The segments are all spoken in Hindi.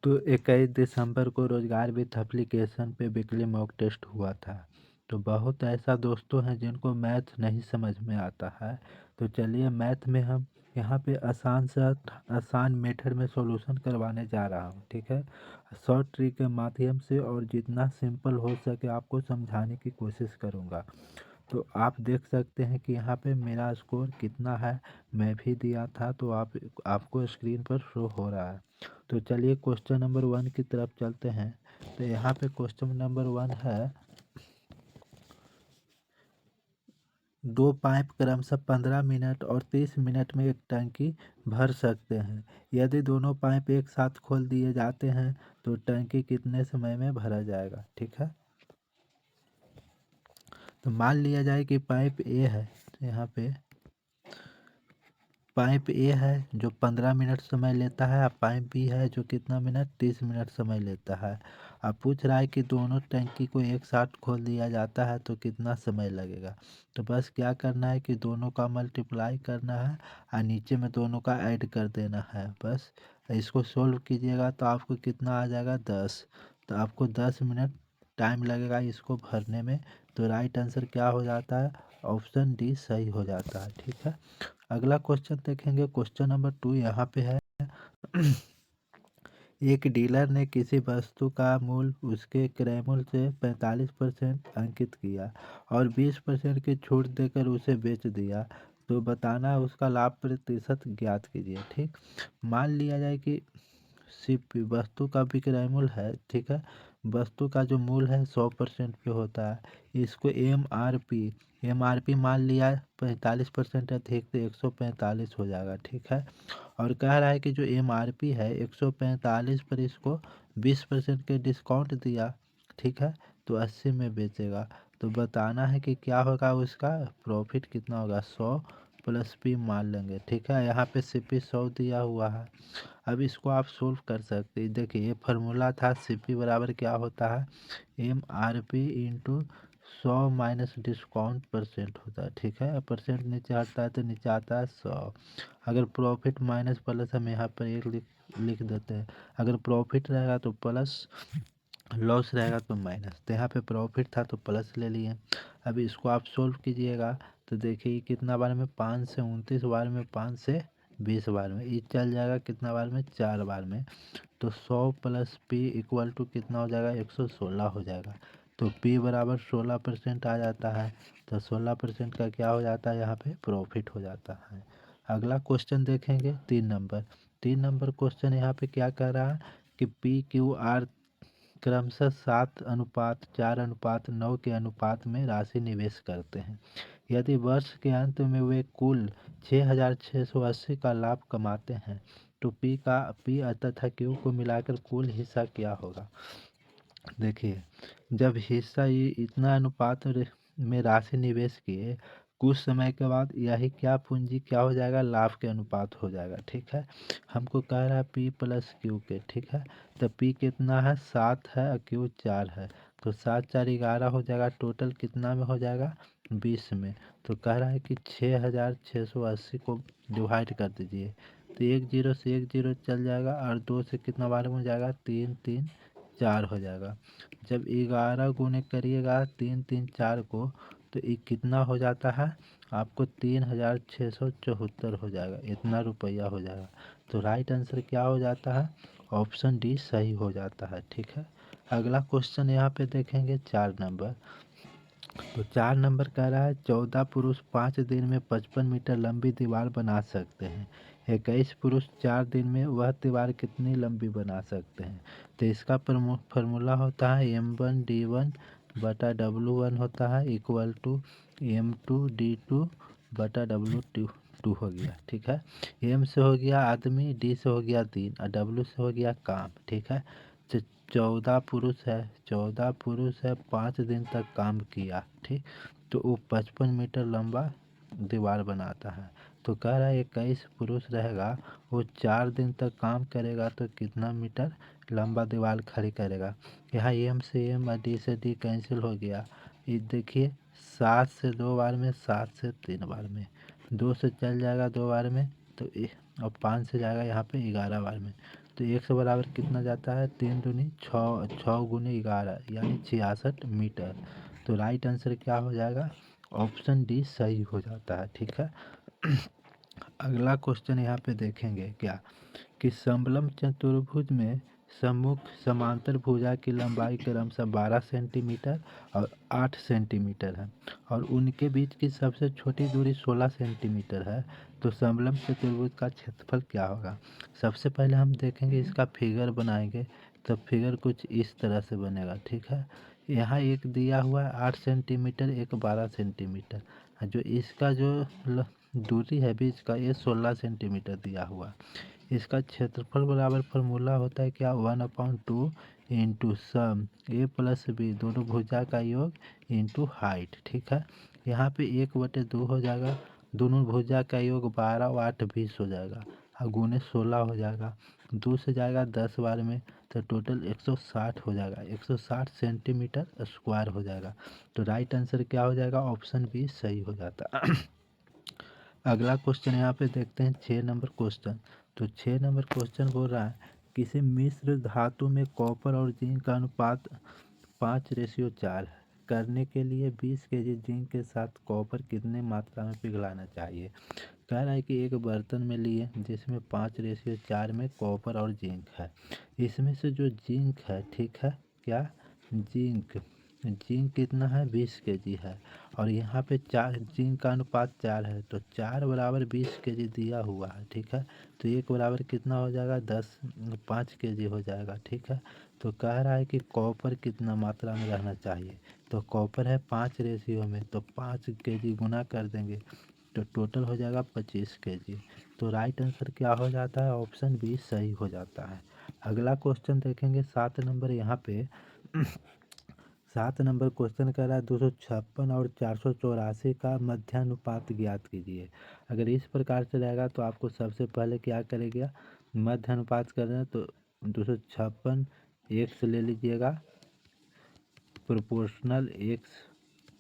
तो 21 दिसंबर को रोजगार विथ एप्लीकेशन पे वीकली मॉक टेस्ट हुआ था। तो बहुत ऐसा दोस्तों हैं जिनको मैथ नहीं समझ में आता है। तो चलिए मैथ में हम यहाँ पे आसान से आसान मेथड में सॉल्यूशन करवाने जा रहा हूँ, ठीक है। शॉर्ट ट्रिक के माध्यम से और जितना सिंपल हो सके आपको समझाने की कोशिश करूँगा। तो आप देख सकते हैं कि यहाँ पे मेरा स्कोर कितना है, मैं भी दिया था, तो आपको स्क्रीन पर शो हो रहा है। तो चलिए क्वेश्चन नंबर 1 की तरफ चलते हैं। तो यहाँ पे क्वेश्चन नंबर 1 है, दो पाइप क्रमशः 15 मिनट और 30 मिनट में एक टंकी भर सकते हैं। यदि दोनों पाइप एक साथ खोल दिए जाते हैं तो टंकी कितने समय में भरा जाएगा, ठीक है। तो मान लिया जाए कि पाइप ए है, तो यहाँ पे पाइप ए है जो 15 मिनट समय लेता है, और पाइप बी है जो कितना मिनट 30 मिनट समय लेता है। अब पूछ रहा है कि दोनों टंकी को एक साथ खोल दिया जाता है तो कितना समय लगेगा। तो बस क्या करना है कि दोनों का मल्टीप्लाई करना है और नीचे में दोनों का ऐड कर देना है। बस इसको सोल्व कीजिएगा तो आपको कितना आ जाएगा 10। तो आपको 10 मिनट टाइम लगेगा इसको भरने में। तो राइट आंसर क्या हो जाता है, ऑप्शन डी सही हो जाता है, ठीक है। अगला क्वेश्चन देखेंगे, क्वेश्चन नंबर 2 यहाँ पे है। एक डीलर ने किसी वस्तु का मूल्य उसके क्रय मूल्य से 45% अंकित किया और 20% की छूट देकर उसे बेच दिया। तो बताना उसका लाभ प्रतिशत ज्ञात कीजिए, ठीक। मान लिया जाए कि सिर्फ वस्तु का विक्रय मूल्य है, ठीक है। वस्तु का जो मूल्य है 100% पे होता है। इसको एम आर पी मान लिया 45% अधिक तो 145 हो जाएगा, ठीक है। और कह रहा है कि जो एम आर पी है 145 पर इसको 20% के डिस्काउंट दिया, ठीक है। तो 80 में बेचेगा। तो बताना है कि क्या होगा, उसका प्रॉफिट कितना होगा। 100 प्लस पी मान लेंगे, ठीक है। यहाँ पे सी पी 100 दिया हुआ है। अब इसको आप सोल्व कर सकते हैं। देखिए ये फार्मूला था, सी पी बराबर क्या होता है, M R P into 100 minus discount percent होता है, ठीक है। परसेंट नीचे हटता है तो नीचे आता है 100। अगर प्रॉफिट माइनस प्लस हम यहाँ पर एक लिख देते हैं। अगर प्रॉफिट रहेगा तो प्लस, लॉस रहेगा तो माइनस। तो यहाँ पे प्रॉफिट था तो प्लस ले लिए। अब इसको आप सोल्व कीजिएगा तो देखिए कितना बार में, 5 से 29 बार में, 5 से 20 बार में, ये चल जाएगा कितना बार में, 4 बार में। तो 100 प्लस पी इक्वल टू कितना हो जाएगा, 116 हो जाएगा। तो पी बराबर 16% आ जाता है। तो 16% का क्या हो जाता है, यहाँ पे प्रॉफिट हो जाता है। अगला क्वेश्चन देखेंगे 3 नंबर। 3 नंबर क्वेश्चन यहाँ पे क्या कह रहा है कि पी क्यू आर क्रमशः 7:4:9 के अनुपात में राशि निवेश करते हैं। यदि वर्ष के अंत में वे कुल 6,680 का लाभ कमाते हैं तो पी तथा क्यू को मिलाकर कुल हिस्सा क्या होगा। देखिए जब हिस्सा ये इतना अनुपात में राशि निवेश किए, कुछ समय के बाद यही क्या पूंजी क्या हो जाएगा, लाभ के अनुपात हो जाएगा, ठीक है। हमको कह रहा है पी प्लस क्यू के, ठीक है। तो पी कितना है, 7 है और क्यू 4 है। तो 7 4 11 हो जाएगा। टोटल कितना में हो जाएगा, 20 में। तो कह रहा है कि 6,680 को डिवाइड कर दीजिए। तो एक जीरो से एक जीरो चल जाएगा और 2 से कितना बार में हो जाएगा, 3 3 4 हो जाएगा। जब 11 गुने करिएगा 3 3 4 को तो ये कितना हो जाता है आपको, 3,674 हो जाएगा, इतना रुपया हो जाएगा। तो राइट आंसर क्या हो जाता है, ऑप्शन डी सही हो जाता है, ठीक है। अगला क्वेश्चन यहाँ पे देखेंगे 4 नंबर। तो 4 नंबर कह रहा है 14 पुरुष 5 दिन में 55 मीटर लंबी दीवार बना सकते हैं। 21 पुरुष 4 दिन में वह दीवार कितनी लंबी बना सकते हैं। तो इसका फार्मूला होता है M1D1 बटा W1 होता है इक्वल टू M2D2 बटा W2 हो गया, ठीक है। M से हो गया आदमी, D से हो गया दिन और W से हो गया काम, ठीक है। तो 14 पुरुष है 5 दिन तक काम किया, ठीक। तो वो 55 मीटर लंबा दीवार बनाता है। तो कह रहा है 21 पुरुष रहेगा, वो 4 दिन तक काम करेगा तो कितना मीटर लंबा दीवार खड़ी करेगा। यहाँ एम से एम और डी से डी कैंसिल हो गया। ये देखिए 7 से 2 बार में, 7 से 3 बार में, 2 से चल जाएगा 2 बार में, तो और 5 से जाएगा यहाँ पे 11 बार में। तो 1 से बराबर कितना जाता है, 3 दूनी 6, 6 गुने 11 यानी 66 मीटर। तो राइट आंसर क्या हो जाएगा, ऑप्शन डी सही हो जाता है। ठीक है। अगला क्वेश्चन यहाँ पे देखेंगे क्या, कि समलंब चतुर्भुज में सम्मुख समांतर भुजा की लंबाई क्रमशः 12 सेंटीमीटर और 8 सेंटीमीटर है और उनके बीच की सबसे छोटी दूरी 16 सेंटीमीटर है, तो समलंब चतुर्भुज का क्षेत्रफल क्या होगा। सबसे पहले हम देखेंगे इसका फिगर बनाएंगे, तो फिगर कुछ इस तरह से बनेगा। ठीक है। यहाँ एक दिया हुआ है 8 सेंटीमीटर, एक 12 सेंटीमीटर, जो इसका जो दूरी है बीच का, ये 16 सेंटीमीटर दिया हुआ। इसका क्षेत्रफल बराबर फार्मूला होता है क्या, 1/2 इंटू सम ए प्लस बी दोनों भुजा का योग इंटू हाइट। ठीक है। यहाँ पे 1/2 हो जाएगा, दोनों भुजा का योग 12 और 8 20 हो जाएगा और गुने 16 हो जाएगा, 2 से जाएगा 10 बार में, तो टोटल 160 हो जाएगा, 160 सेंटीमीटर स्क्वायर हो जाएगा। तो राइट आंसर क्या हो जाएगा, ऑप्शन बी सही हो जाता है। अगला क्वेश्चन यहाँ पे देखते हैं 6 नंबर क्वेश्चन। तो 6 नंबर क्वेश्चन बोल रहा है, किसी मिश्र धातु में कॉपर और जिंक का अनुपात 5:4 है, करने के लिए 20 केजी जिंक के साथ कॉपर कितने मात्रा में पिघलाना चाहिए। कह रहा है कि एक बर्तन में लिए जिसमें 5:4 में कॉपर और जिंक है, इसमें से जो जिंक है, ठीक है, क्या जिंक, जिंक कितना है 20 केजी है और यहाँ पे 4, जिंक का अनुपात 4 है, तो 4 बराबर 20 केजी दिया हुआ है। ठीक है। तो 1 बराबर कितना हो जाएगा, 5 केजी हो जाएगा। ठीक है। तो कह रहा है कि कॉपर कितना मात्रा में रहना चाहिए, तो कॉपर है 5 रेशियो में, तो 5 केजी गुना कर देंगे तो टोटल हो जाएगा 25 केजी। तो राइट आंसर क्या हो जाता है, ऑप्शन बी सही हो जाता है। अगला क्वेश्चन देखेंगे 7 नंबर यहाँ पे। 7 नंबर क्वेश्चन कर रहा है 256 और 484 का मध्यानुपात ज्ञात कीजिए। अगर इस प्रकार से रहेगा तो आपको सबसे पहले क्या करेगा, मध्यानुपात करना है, तो 256 एक्स ले लीजिएगा, प्रोपोर्शनल एक्स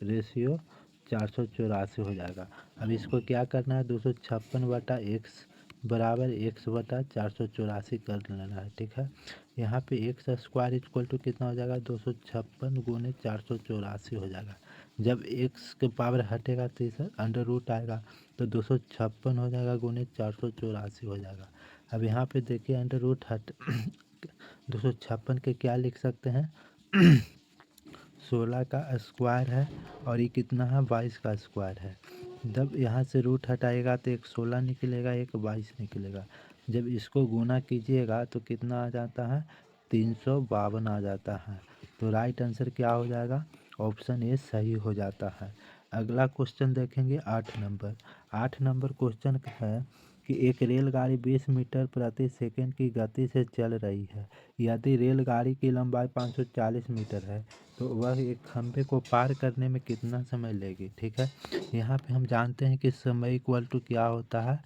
रेशियो 484 हो जाएगा। अब इसको क्या करना है, 256/x बराबर x/484 कर लेना है। ठीक है। यहाँ पे एक्स स्क्वायर इक्वल टू कितना हो जाएगा, 256 गुने 484 हो जाएगा। जब एक्स के पावर हटेगा तो इसे अंडर रूट आएगा, तो 256 हो जाएगा गुने 484 हो जाएगा। अब यहाँ पे देखिए अंडर रूट हट 256 के क्या लिख सकते हैं 16 का स्क्वायर है और ये कितना है 22 का स्क्वायर है। जब यहाँ से रूट हटाएगा तो एक 16 निकलेगा, एक 22 निकलेगा। जब इसको गुना कीजिएगा तो कितना आ जाता है, 352 आ जाता है। तो राइट आंसर क्या हो जाएगा, ऑप्शन ए सही हो जाता है। अगला क्वेश्चन देखेंगे 8 नंबर। 8 नंबर क्वेश्चन है कि एक रेलगाड़ी 20 मीटर प्रति सेकंड की गति से चल रही है। यदि रेलगाड़ी की लंबाई 540 मीटर है तो वह एक खंभे को पार करने में कितना समय लेगी। ठीक है। यहाँ पे हम जानते हैं कि समय इक्वल टू क्या होता है,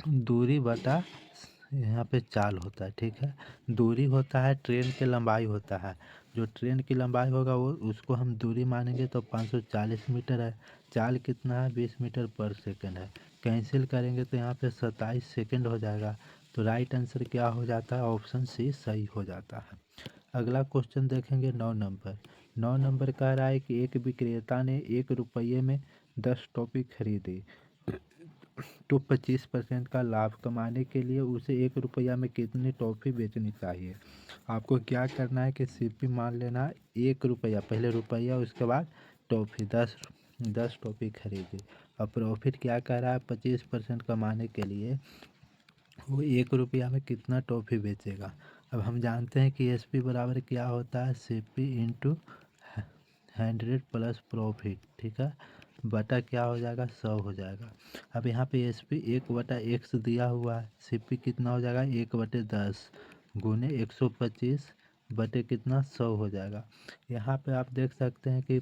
दूरी बटा यहाँ पे चाल होता है। ठीक है। दूरी होता है ट्रेन की लंबाई होता है, जो ट्रेन की लंबाई होगा वो उसको हम दूरी मानेंगे, तो 540 मीटर है। चाल कितना है 20 मीटर पर सेकंड है, कैंसिल करेंगे तो यहाँ पे 27 सेकंड हो जाएगा। तो राइट आंसर क्या हो जाता है, ऑप्शन सी सही हो जाता है। अगला क्वेश्चन देखेंगे 9 नंबर। 9 नंबर कह रहा है कि एक विक्रेता ने 1 रुपये में 10 टॉफी खरीदी, तो 25% का लाभ कमाने के लिए उसे 1 रुपया में कितनी टॉफ़ी बेचनी चाहिए। आपको क्या करना है कि सीपी मान लेना है 1 रुपया, पहले रुपया उसके बाद टॉफ़ी, 10 टॉफ़ी खरीदी और प्रॉफिट क्या कह रहा है 25% कमाने के लिए वो 1 रुपया में कितना टॉफ़ी बेचेगा। अब हम जानते हैं कि एस पी बराबर क्या होता है, C P into 100 plus profit. ठीक है। बटा क्या हो जाएगा 100 हो जाएगा। अब यहाँ पे एस पी 1/x दिया हुआ है, सी पी कितना हो जाएगा 1/10 गुने 125 बटे कितना 100 हो जाएगा। यहाँ पे आप देख सकते हैं कि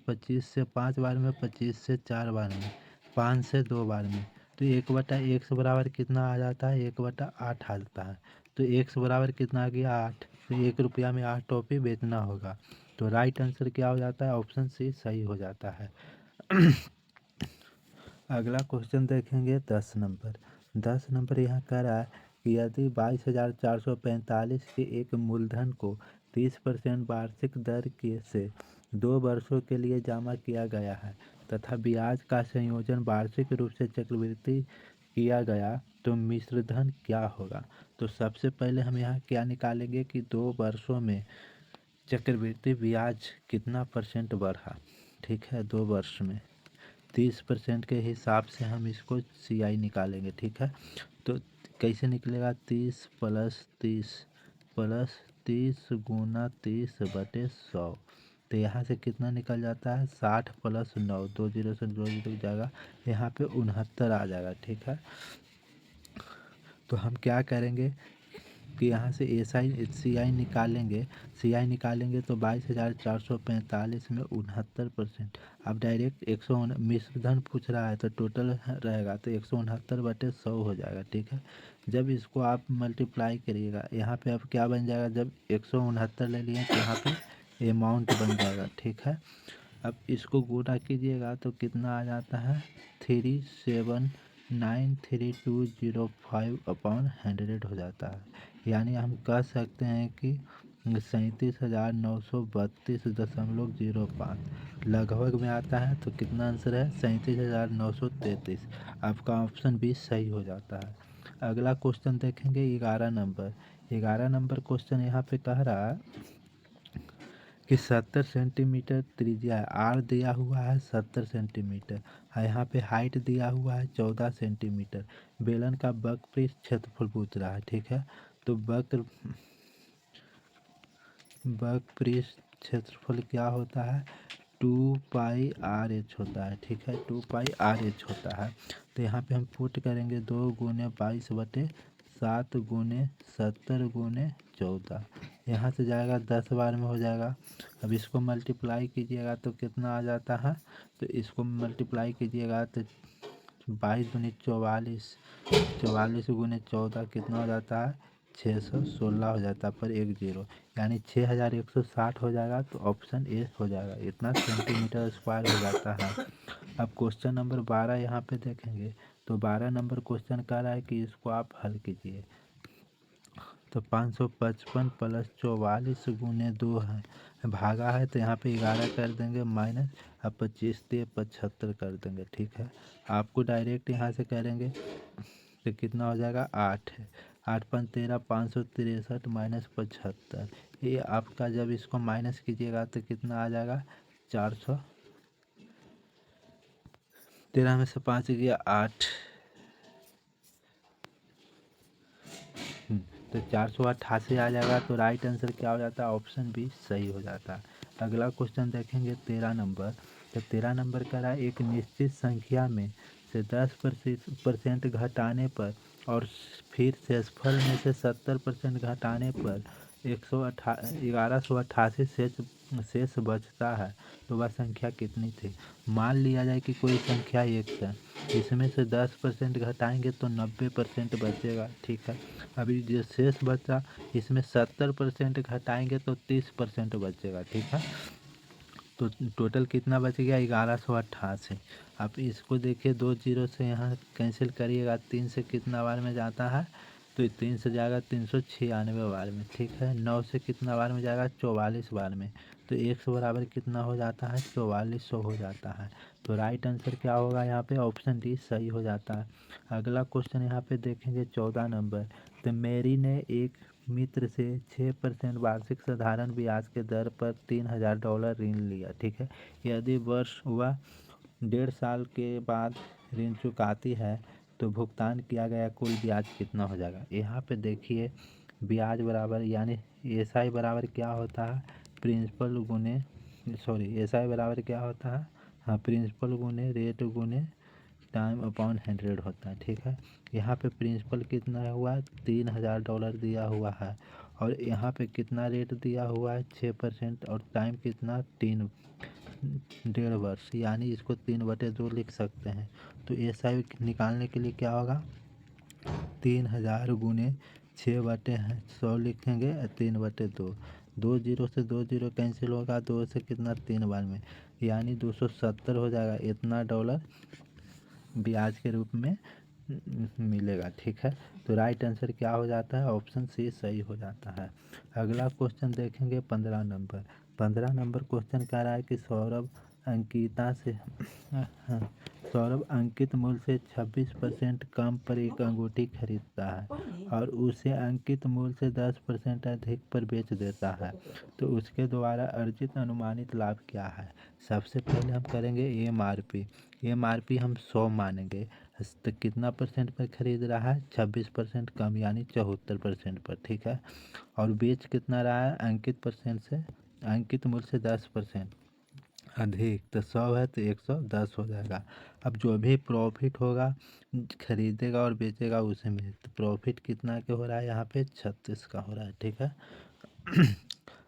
25 से 5 बार में, 25 से 4 बार में, 5 से 2 बार में, तो 1/x बराबर कितना आ जाता है 1/8 आ जाता है। तो x बराबर कितना आ गया 8, तो 1 रुपया में 8 टॉफी बेचना होगा। तो राइट आंसर क्या हो जाता है, ऑप्शन सी सही हो जाता है। अगला क्वेश्चन देखेंगे 10 नंबर। 10 नंबर यहाँ कह रहा है कि यदि 22,445 के एक मूलधन को 30% वार्षिक दर के से 2 वर्षों के लिए जमा किया गया है तथा ब्याज का संयोजन वार्षिक रूप से चक्रवृद्धि किया गया तो मिश्रधन क्या होगा। तो सबसे पहले हम यहाँ क्या निकालेंगे कि 2 वर्षों में चक्रवृद्धि ब्याज कितना परसेंट बढ़ा। ठीक है, 2 वर्ष में 30% के हिसाब से हम इसको CI निकालेंगे। ठीक है, तो कैसे निकलेगा, 30 प्लस 30 गुना 30/100। तो यहाँ से कितना निकल जाता है, 60 + 9, 2 जीरो से 2 जीरो जाएगा, यहाँ पे 69 आ जाएगा। ठीक है, तो हम क्या करेंगे कि यहाँ से CI निकालेंगे तो 22,445 में 69%। अब डायरेक्ट 100 मिश्रधन पूछ रहा है तो टोटल रहेगा तो 169/100 हो जाएगा। ठीक है, जब इसको आप मल्टीप्लाई करिएगा यहाँ पे अब क्या बन जाएगा, जब 169 ले लिए तो यहाँ पे अमाउंट बन जाएगा। ठीक है, अब इसको गुणा कीजिएगा तो कितना आ जाता है, 37,93205/100 हो जाता है। यानी हम कह सकते हैं कि 37,932.05 लगभग में आता है। तो कितना आंसर है, 37,933। आपका ऑप्शन बी सही हो जाता है। अगला क्वेश्चन देखेंगे 11 नंबर। 11 नंबर क्वेश्चन यहाँ पे कह रहा है कि 70 सेंटीमीटर त्रिज्या है, आर दिया हुआ है 70 सेंटीमीटर, यहाँ पे हाइट दिया हुआ है 14 सेंटीमीटर। बेलन का वक्रपृष्ठ क्षेत्रफल पूछ रहा है। ठीक है, तो वक्रपृष्ठ क्षेत्रफल क्या होता है, 2πRh होता है। ठीक है, 2πRh होता है। तो यहाँ पे हम पुट करेंगे 2 गुने 22/7 गुने 70 गुने 14, यहाँ से जाएगा 10 बार में हो जाएगा। अब इसको मल्टीप्लाई कीजिएगा तो कितना आ जाता है, तो इसको मल्टीप्लाई कीजिएगा तो 22 दूनी 44, 44 गुने 14 कितना हो जाता है, 616 हो जाता है पर 1 जीरो, यानी 6160 हो जाएगा। तो ऑप्शन ए हो जाएगा, इतना सेंटीमीटर स्क्वायर हो जाता है। अब क्वेश्चन नंबर 12 यहाँ पे देखेंगे तो 12 नंबर क्वेश्चन कह रहा है कि इसको आप हल कीजिए। तो 555 + 44 गुने 2 है, भागा है तो यहाँ पे 11 कर देंगे माइनस, अब 25 से 75 कर देंगे। ठीक है, आपको डायरेक्ट यहाँ से करेंगे तो कितना हो जाएगा, 8 है, 8 5 13, 563 माइनस 75। ये आपका जब इसको माइनस कीजिएगा तो कितना आ जाएगा, 413 में से 5 गया 8, तो 488 आ जाएगा। तो राइट आंसर क्या हो जाता है, ऑप्शन बी सही हो जाता है। अगला क्वेश्चन देखेंगे 13 नंबर। तो 13 नंबर का रहा, एक निश्चित संख्या में से 10% घटाने पर और फिर शेषफल में से 70% घटाने पर 1188 शेष बचता है तो वह संख्या कितनी थी। मान लिया जाए कि कोई संख्या x है, इसमें से 10% घटाएंगे तो 90% बचेगा। ठीक है, अभी जो शेष बचा इसमें 70% घटाएंगे तो 30% बचेगा। ठीक है, तो टोटल कितना बच गया, 1188। आप इसको देखिए 2 जीरो से यहाँ कैंसिल करिएगा, 3 से कितना बार में जाता है, तो 3 से जाएगा 396 बार में। ठीक है, 9 से कितना बार में जाएगा, 44 बार में। तो 100 बराबर कितना हो जाता है, 4400 हो जाता है। तो राइट आंसर क्या होगा यहाँ पे, ऑप्शन डी सही हो जाता है। अगला क्वेश्चन यहाँ पे देखेंगे 14 नंबर। तो मेरी ने एक मित्र से 6% वार्षिक साधारण ब्याज के दर पर $3000 ऋण लिया। ठीक है, यदि वर्ष हुआ 1.5 साल के बाद ऋण चुकाती है तो भुगतान किया गया कुल ब्याज कितना हो जाएगा। यहाँ पे देखिए ब्याज बराबर यानी SI बराबर क्या होता है, प्रिंसिपल गुने SI बराबर क्या होता है, हाँ प्रिंसिपल गुने रेट गुने टाइम अपॉन 100 होता है। ठीक है, यहाँ पे प्रिंसिपल कितना हुआ, $3000 दिया हुआ है और यहाँ पे कितना रेट दिया हुआ है 6% और टाइम कितना 1.5 वर्ष, यानी इसको 3/2 लिख सकते हैं। तो SI निकालने के लिए क्या होगा, 3000 गुने 6/100 लिखेंगे 3/2, 2 जीरो से 2 जीरो कैंसिल होगा, 2 से कितना 3 बार में, यानी 270 हो जाएगा। इतना डॉलर ब्याज के रूप में मिलेगा। ठीक है, तो राइट आंसर क्या हो जाता है, ऑप्शन सी सही हो जाता है। अगला क्वेश्चन देखेंगे 15 नंबर। 15 नंबर क्वेश्चन कह रहा है कि सौरभ अंकिता से सौरभ अंकित मूल्य से 26% कम पर एक अंगूठी खरीदता है और उसे अंकित मूल्य से 10% अधिक पर बेच देता है, तो उसके द्वारा अर्जित अनुमानित लाभ क्या है। सबसे पहले हम करेंगे एमआरपी। एमआरपी हम 100 मानेंगे, तो कितना परसेंट पर खरीद रहा है, 26% कम यानी 74% पर। ठीक है, और बेच कितना रहा है, अंकित परसेंट से अंकित मूल्य से 10% अधिक, तो 100 है तो 110 हो जाएगा। अब जो भी प्रॉफिट होगा खरीदेगा और बेचेगा उसी में, तो प्रॉफिट कितना के हो रहा है यहाँ पे, 36 का हो रहा है। ठीक है,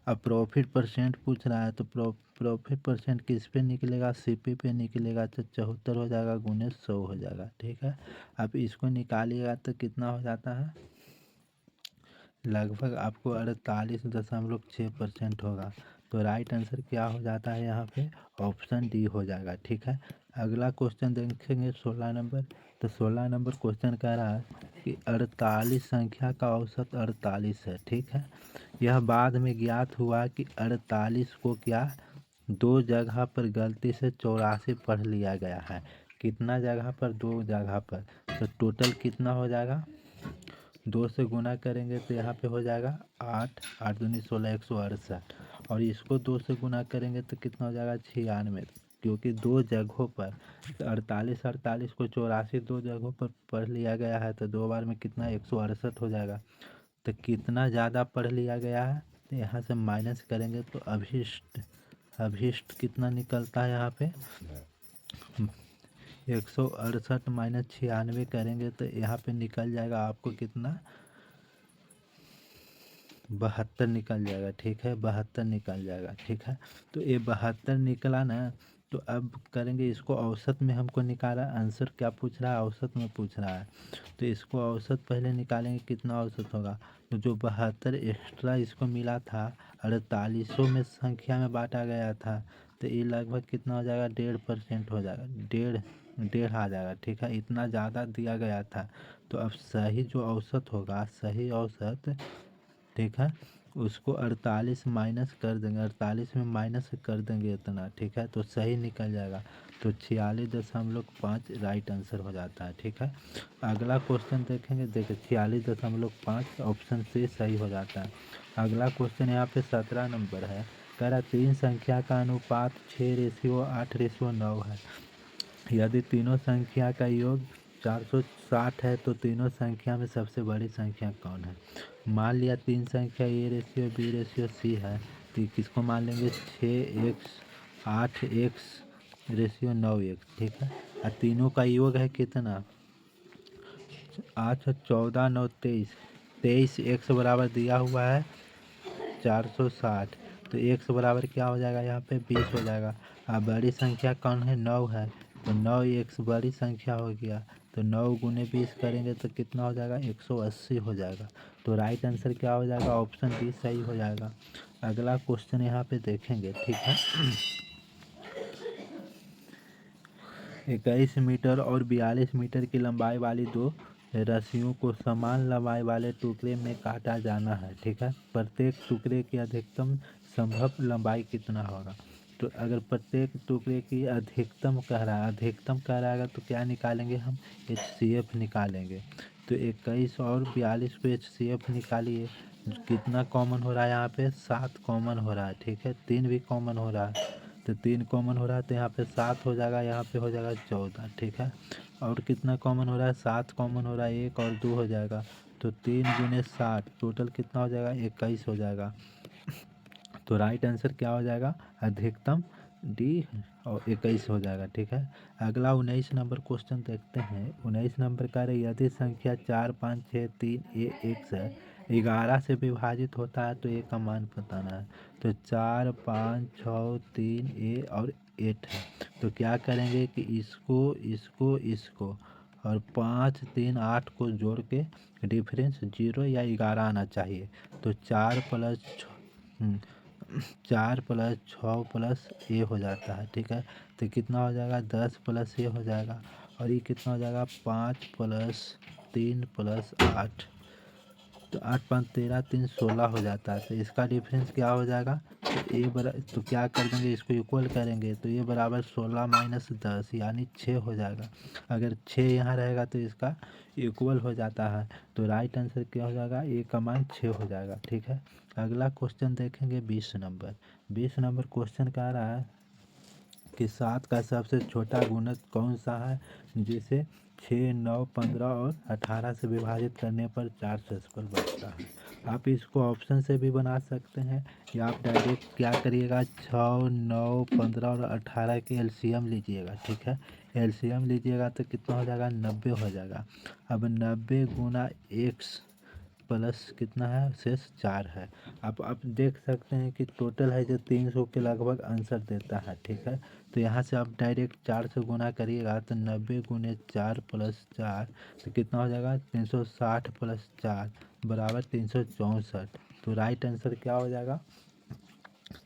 अब प्रॉफिट परसेंट पूछ रहा है, तो प्रॉफिट परसेंट किस पे निकलेगा, सीपी पे निकलेगा, तो 74 हो जाएगा गुने 100 हो जाएगा। ठीक है, अब इसको निकालिएगा तो कितना हो जाता है, लगभग आपको 48.6% होगा। तो राइट आंसर क्या हो जाता है यहाँ पे, ऑप्शन डी हो जाएगा। ठीक है, अगला क्वेश्चन देखेंगे 16 नंबर। तो 16 नंबर क्वेश्चन कह रहा है कि 48 संख्या का औसत 48 है। ठीक है, यह बाद में ज्ञात हुआ कि 48 को क्या दो जगह पर गलती से 84 पढ़ लिया गया है। कितना जगह पर, दो जगह पर, तो टोटल कितना हो जाएगा, 2 से गुना करेंगे तो यहाँ पे हो जाएगा 8, 8 दूनी 16, 168, और इसको 2 से गुना करेंगे तो कितना हो जाएगा 96, क्योंकि दो जगहों पर 48 को 84 दो जगहों पर पढ़ लिया गया है, तो दो बार में कितना 168 हो जाएगा। तो कितना ज़्यादा पढ़ लिया गया है, तो यहाँ से माइनस करेंगे तो अभिष्ट अभिष्ट कितना निकलता है यहाँ पे, 168 माइनस 96 करेंगे तो यहाँ पे निकल जाएगा आपको कितना, 72 निकल जाएगा। ठीक है, 72 निकल जाएगा। ठीक है, तो ये 72 निकला ना, तो अब करेंगे इसको औसत में, हमको निकाला आंसर क्या पूछ रहा है, औसत में पूछ रहा है, तो इसको औसत पहले निकालेंगे, कितना औसत होगा, तो जो 72 एक्स्ट्रा इसको मिला था 48 में संख्या में बांटा गया था, तो ये लगभग कितना हो जाएगा, 1.5% हो जाएगा, डेढ़ डेढ़ आ जाएगा। ठीक है, इतना ज़्यादा दिया गया था, तो अब सही जो औसत होगा, सही औसत, ठीक है, उसको 48 माइनस कर देंगे, 48 में माइनस कर देंगे इतना। ठीक है, तो सही निकल जाएगा, तो 46.5 राइट आंसर हो जाता है। ठीक है, अगला क्वेश्चन देखेंगे, देखिए 46.5 ऑप्शन सी सही हो जाता है। अगला क्वेश्चन यहाँ पे 17 नंबर है, कह रहा 3 संख्या का अनुपात 6:8:9 है। यदि तीनों संख्या का योग 460 है तो तीनों संख्या में सबसे बड़ी संख्या कौन है। मान लिया 3 संख्या A:B:C है, तो किसको मान लेंगे, 6x 8x:9x। ठीक है, और तीनों का योग है कितना, 8 14 9 23, 23x बराबर दिया हुआ है 460, तो x बराबर क्या हो जाएगा यहाँ पे 20 हो जाएगा। अब बड़ी संख्या कौन है, 9 है, तो 9x बड़ी संख्या हो गया, तो 9 गुने 20 करेंगे तो कितना हो जाएगा, 180 हो जाएगा। तो राइट आंसर क्या हो जाएगा, ऑप्शन डी सही हो जाएगा। अगला क्वेश्चन यहाँ पे देखेंगे। ठीक है, 21 मीटर और 42 मीटर की लंबाई वाली दो रस्सियों को समान लंबाई वाले टुकड़े में काटा जाना है। ठीक है, प्रत्येक टुकड़े की अधिकतम संभव लंबाई कितना होगा। तो अगर प्रत्येक टुकड़े की अधिकतम कह रहा है, अधिकतम कह रहा है, तो क्या निकालेंगे हम, HCF निकालेंगे। तो 21 और 42 को HCF निकालिए, कितना कॉमन हो रहा है यहाँ पे, 7 कॉमन हो रहा है। ठीक है, 3 भी कॉमन हो रहा है, तो 3 कॉमन हो रहा है, तो यहाँ पे 7 हो जाएगा, यहाँ पे हो जाएगा 14। ठीक है, और कितना कॉमन हो रहा है, 7 कॉमन हो रहा है, 1 और 2 हो जाएगा, तो 3 गुने 7 टोटल कितना हो जाएगा, 21 हो जाएगा। तो राइट आंसर क्या हो जाएगा, अधिकतम डी और 21 हो जाएगा। ठीक है, अगला 19 नंबर क्वेश्चन देखते हैं। 19 नंबर का है, यदि संख्या 4 5 6 3 x है, 11 से विभाजित होता है तो ए का मान बताना है। तो 4 5 6 3 ए और 8 है, तो क्या करेंगे कि इसको और 5 3 8 को जोड़ के डिफरेंस 0 या 11 आना चाहिए। तो 4 + 6 + ए हो जाता है। ठीक है, तो कितना हो जाएगा, 10 + ए हो जाएगा, और ये कितना हो जाएगा 5 + 3 + 8, तो 8 × 5 = 13, 3 = 16 हो जाता है। तो इसका डिफरेंस क्या हो जाएगा, तो क्या कर देंगे, इसको इक्वल करेंगे तो ये बराबर 16 - 10 यानी 6 हो जाएगा। अगर 6 यहाँ रहेगा तो इसका इक्वल हो जाता है। तो राइट आंसर क्या हो जाएगा, ए का मान 6 हो जाएगा। ठीक है, अगला क्वेश्चन देखेंगे 20 नंबर। 20 नंबर क्वेश्चन कह रहा है कि 7 का सबसे छोटा गुणक कौन सा है जिसे 6, 9, 15 और 18 से विभाजित करने पर 4 शेषफल बचता है। आप इसको ऑप्शन से भी बना सकते हैं या आप डायरेक्ट क्या करिएगा, 6, 9, 15 और 18 के एलसीएम लीजिएगा। ठीक है, एलसीएम लीजिएगा तो कितना हो जाएगा, 90 हो जाएगा। अब 90 × x प्लस कितना है, शेष 4 है। आप देख सकते हैं कि टोटल है जो 300 के लगभग आंसर देता है। ठीक है, तो यहाँ से आप डायरेक्ट 4 से गुना करिएगा तो 90 × 4 + 4 तो कितना हो जाएगा, 360 + 4 बराबर 364। तो राइट आंसर क्या हो जाएगा,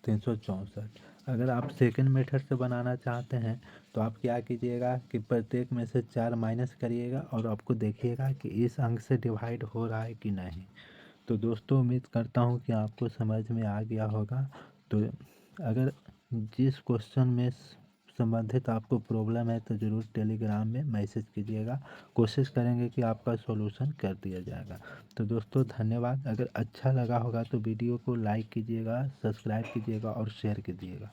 364। अगर आप सेकंड मेथड से बनाना चाहते हैं तो आप क्या कीजिएगा कि प्रत्येक में से 4 माइनस करिएगा और आपको देखिएगा कि इस अंक से डिवाइड हो रहा है कि नहीं। तो दोस्तों उम्मीद करता हूँ कि आपको समझ में आ गया होगा। तो अगर जिस क्वेश्चन में संबंधित आपको प्रॉब्लम है तो ज़रूर टेलीग्राम में मैसेज कीजिएगा, कोशिश करेंगे कि आपका सॉल्यूशन कर दिया जाएगा। तो दोस्तों धन्यवाद। अगर अच्छा लगा होगा तो वीडियो को लाइक कीजिएगा, सब्सक्राइब कीजिएगा और शेयर कीजिएगा।